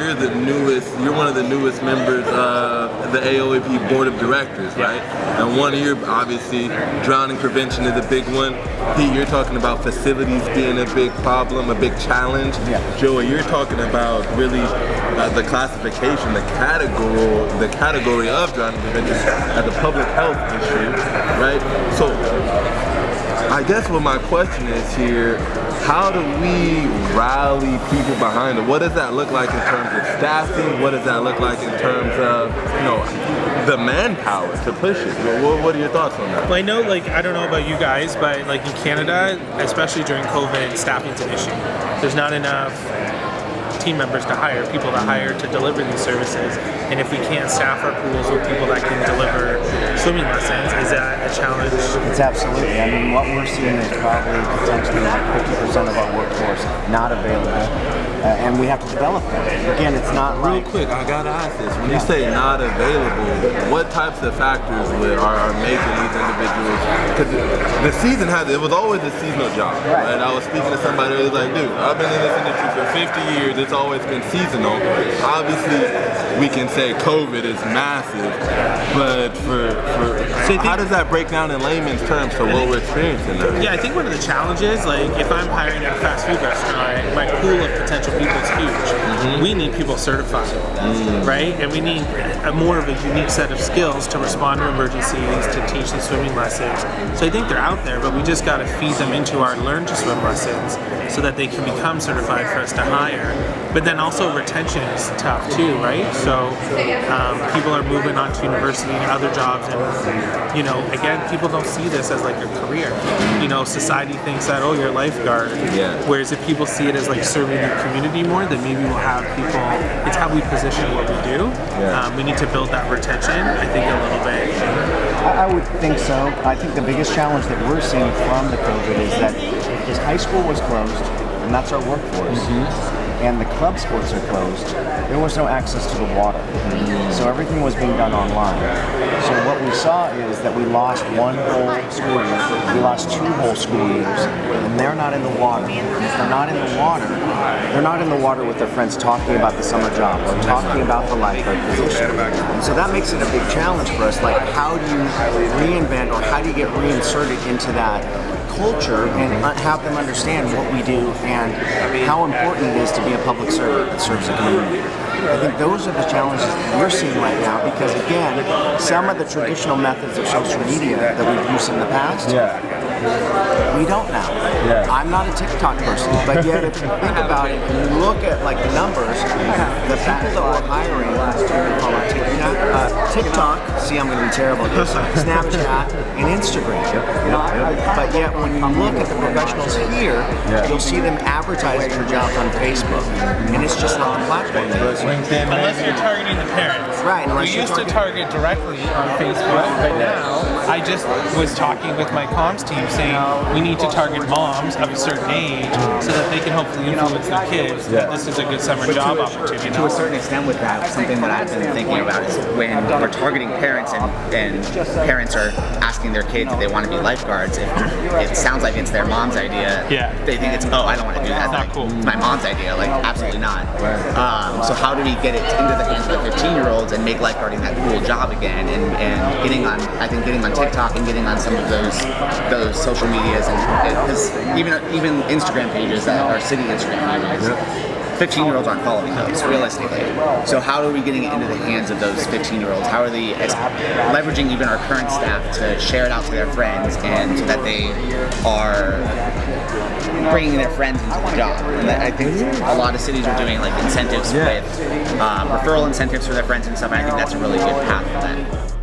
you're one of the newest members of the AOAP Board of Directors, right? And one of your, obviously, drowning prevention is a big one. Pete, you're talking about facilities being a big problem, a big challenge. Joey, you're talking about really the classification, the category of drowning prevention as a public health issue, right? So I guess what my question is here, how do we rally people behind it? What does that look like in terms of staffing? What does that look like in terms of, the manpower to push it? What are your thoughts on that? Well, I know, I don't know about you guys, but in Canada, especially during COVID, staffing's an issue. There's not enough team members to hire, people to hire to deliver these services. And if we can't staff our pools with people that can deliver swimming lessons, is that a challenge? It's absolutely. I mean, what we're seeing is probably potentially 50% of our workforce not available. And we have to develop them. Again, it's not Real quick, I gotta ask this. When you say not available, what types of factors are making these individuals? Because the season it was always a seasonal job, right? I was speaking to somebody who was like, dude, I've been in this industry for 50 years. It's always been seasonal. Obviously, we can say COVID is massive, but how does that break down in layman's terms to what we're experiencing now? Yeah, I think one of the challenges, if I'm hiring at a fast food restaurant, my pool of potential people is huge. We need people certified, right? And we need more of a unique set of skills to respond to emergencies, to teach the swimming lessons. So I think they're out there, but we just got to feed them into our Learn to Swim lessons so that they can become certified for us to hire. But then also retention is tough too, right? So people are moving on to university and other jobs, and again, people don't see this as a career. Society thinks that, oh, you're a lifeguard. Whereas if people see it as serving the community more, then maybe we'll have people. It's how we position what we do. We need to build that retention, I think, a little bit. I would think so. I think the biggest challenge that we're seeing from the COVID is that because high school was closed, and that's our workforce, and the club sports are closed, there was no access to the water. So everything was being done online. So what we saw is that we lost one whole school year, we lost 2 whole school years, and they're not in the water. If they're not in the water, they're not in the water with their friends talking about the summer job or talking about the lifeguard position. And so that makes it a big challenge for us, how do you reinvent or how do you get reinserted into that culture and have them understand what we do and how important it is to be a public servant that serves the community. I think those are the challenges that we're seeing right now because, again, some of the traditional methods of social media that we've used in the past, we don't now. I'm not a TikTok person, but yet if you think about it and you look at the numbers, the people that we're hiring on TikTok, see, I'm going to be terrible at this, Snapchat, and Instagram. But yet when you look at the professionals here, you'll see them advertising for jobs on Facebook, and it's just not the platform they use. Unless you're targeting the parents. Right. We used to target directly on Facebook, but now I just was talking with my comms team saying we need to target moms of a certain age so that they can hopefully influence their kids that this is a good summer job opportunity. To a certain extent with that, something that I've been thinking about is when we're targeting parents and parents are asking their kids if they want to be lifeguards, it sounds like it's their mom's idea. They think it's, oh, I don't want to do that. Not cool. It's my mom's idea. Absolutely not. So how do we get it into the hands of the 15-year-olds and make lifeguarding that cool job again and getting on TikTok and getting on some of those social medias and because even Instagram pages that are city Instagram pages, 15-year-olds aren't following those realistically. So how are we getting it into the hands of those 15-year-olds? How are they leveraging even our current staff to share it out to their friends and so that they are bringing their friends into the job? And I think a lot of cities are doing incentives with referral incentives for their friends and stuff, and I think that's a really good path for that.